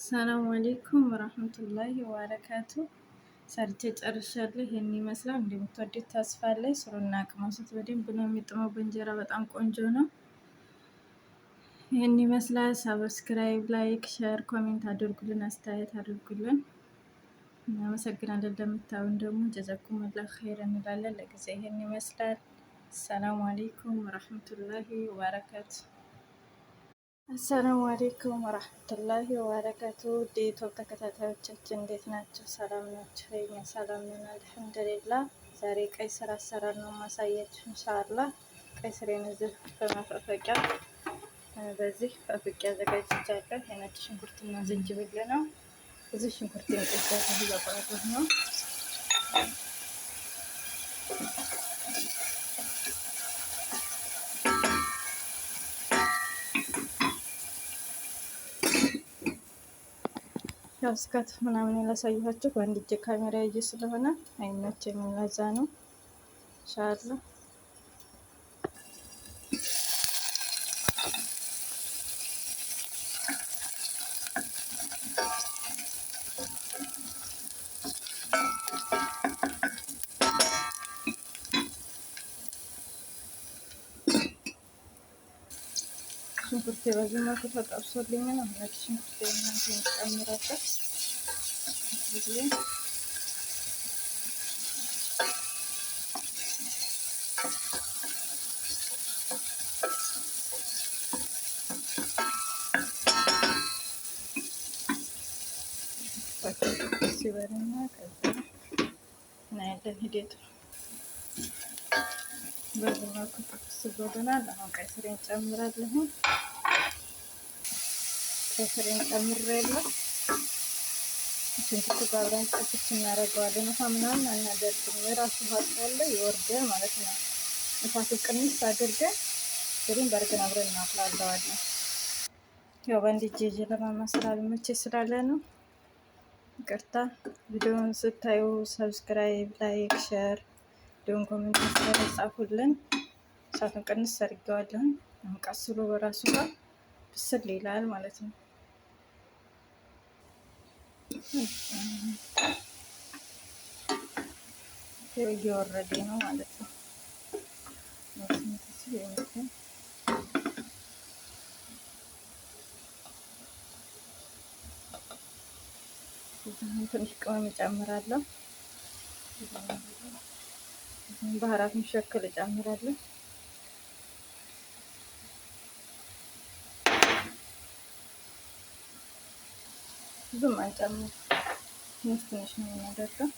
ሰላም አለይኩም ወራህመቱላሂ ወበረካቱ። ሰርቼ ጨርሻለሁ። ይሄን ይመስላል። እንደምትወዱት ተስፋ አለኝ። ስሩና ቅመሱት። በደንብ ነው የሚጥመው። በእንጀራ በጣም ቆንጆ ነው። ይሄን ይመስላል። ሰብስክራይብ፣ ላይክ፣ ሼር፣ ኮሜንት አድርጉልን፣ አስተያየት አድርጉልን። እናመሰግናለን። እንደምታዩን ደግሞ ጀዛኩሙላህ ኸይር እንላለን። ለጊዜ ይሄን ይመስላል። ሰላም አለይኩም ወራህመቱላሂ ወበረካቱ። አሰላሙ አሌይኩም ወራህመቱላሂ ወበረካቱ። የዩቲዩብ ተከታታዮቻችን እንዴት ናቸው? ሰላም ናቸው? እኛ ሰላም ነን አልሐምዱሊላህ። ዛሬ ቀይ ስር አሰራር ነው ማሳያችሁ ኢንሻአላህ። ቀይ ስሬን እዚህ በማፈቂያ በዚህ ፈፍቂያ አዘጋጅቻለሁ። የነጭ ሽንኩርትና ዝንጅብል ነው። እዚህ ሽንኩርት የቀዳሁ እያቆረጥኩ ነው። ያው ስካት ምናምን ያላሳየኋችሁ በአንድ እጅ ካሜራ ይዤ ስለሆነ አይመቸኝም። ለዛ ነው ኢንሻአላህ። ሽንኩርት በዚህ መልኩ ተጠብሶልኝ ነው። ነጭ ሽንኩርት እናንተ እንጨምራለን ጊዜ ሲበርና ከዛ እናያለን ሂደቱ። በዚህ መልኩ ጥብስ ብሎናል። አሁን ቀይ ስሬን ጨምራለሁ። ቀይ ስሬን ጨምሬያለሁ። ሽንኩርቱ ጋር አብረን ጥብስ እናደርገዋለን። ውሃ ምናምን አናደርግም። የራሱ ውሃ ስላለው ይወርዳል ማለት ነው። እሳቱ ቅንስ አድርገን በደንብ አድርገን አብረን እናፍላለዋለን። ያው በአንድ እጄ ለማማሰል አልመቼ ስላለ ነው። ይቅርታ። ቪዲዮውን ስታዩ ሰብስክራይብ፣ ላይክ፣ ሼር እንዲሁም ኮሜንት ጻፉልን። እሳቱን ቅንስ አድርጌዋለሁ። አሁን ቀስ ብሎ በራሱ ጋር ብስል ይላል ማለት ነው። እየወረደ ነው ማለት ነው። ትንሽ ቅመም እጨምራለሁ። ባህራት መሸከል እጨምራለሁ። ብዙም አንጨምር፣ ትንሽ ነው የምናደርገው።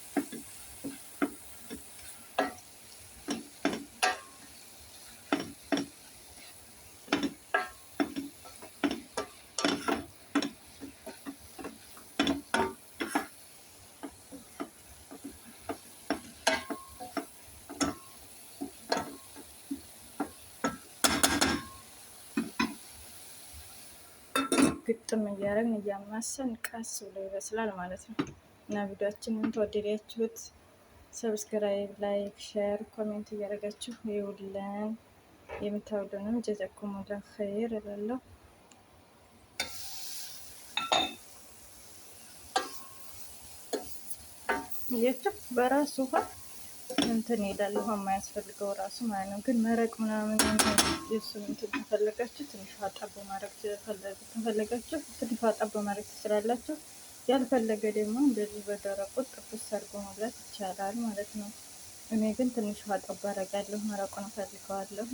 ግጥም እያደረግን እያማሰን ቀስ ብሎ ይበስላል ማለት ነው። እና ቪዲዮአችንን ተወደዳችሁት ሰብስክራይብ፣ ላይክ፣ ሼር፣ ኮሜንት እያደረጋችሁ ይውልን። የምታውሉንም ጀዛኩሙላህ ኸይር እላለሁ። እያችሁ በራሱ ውሃ እንትን ይላል። ውሃ የማያስፈልገው ራሱ ማለት ነው። ግን መረቅ ምናምን የእሱን እንትን ከፈለጋችሁ ትንሽ ውሃ ጠብ ማድረግ ከፈለጋችሁ ትንሽ ውሃ ጠብ ማድረግ ትችላላችሁ። ያልፈለገ ደግሞ እንደዚህ በደረቁ ጥብስ አድርጎ መብላት ይቻላል ማለት ነው። እኔ ግን ትንሽ ውሃ ጠብ አደርጋለሁ። መረቁን እፈልገዋለሁ።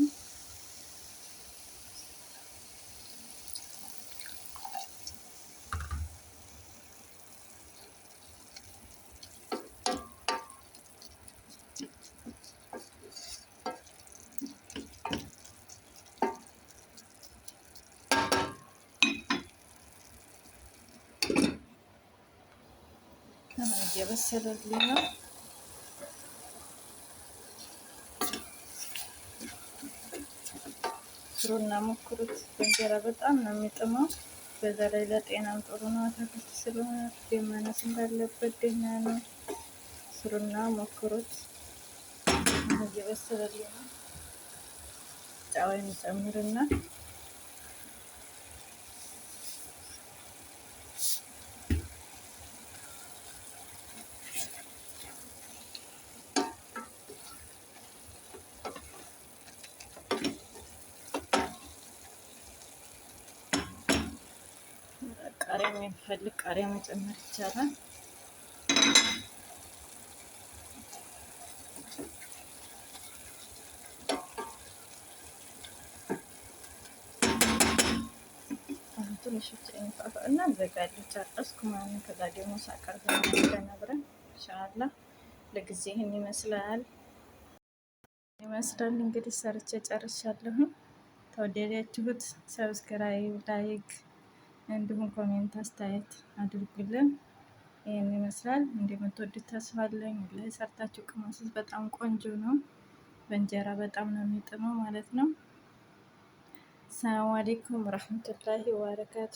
እየበሰለልኝ ነው። ስሩና ሞክሩት። በእንጀራ በጣም ነው የሚጥመው። በዛ ላይ ለጤናም ጥሩ ነው። አትክልት ስለሆነ ደም ማነስ እንዳለበት ደህና ነው። ስሩና ሞክሩት። እየበሰለልኝ ነው። ጨዋይን ጨምርና ቃሪያ የሚፈልግ ቃሪያ መጨመር ይቻላል። ትንሽ ብቻ ይንፋፋ እና አዘጋለሁ። ጨረስኩ ማለት ነው። ከዛ ደግሞ ሳቀርብ አብረን ኢንሻአላህ። ለጊዜ ይህን ይመስላል እንግዲህ ሰርቼ ጨርሻለሁ። ተወደዳችሁት ሰብስክራይብ፣ ላይክ እንዲሁም ኮሜንት አስተያየት አድርጉልን። ይህን ይመስላል። እንደምትወዱት ተስፋ አለኝ። ላይ ሰርታችሁ ቅመሱት። በጣም ቆንጆ ነው። በእንጀራ በጣም ነው የሚጥመው ማለት ነው። ሰላም አለይኩም ወራህመቱላሂ ወበረካቱ።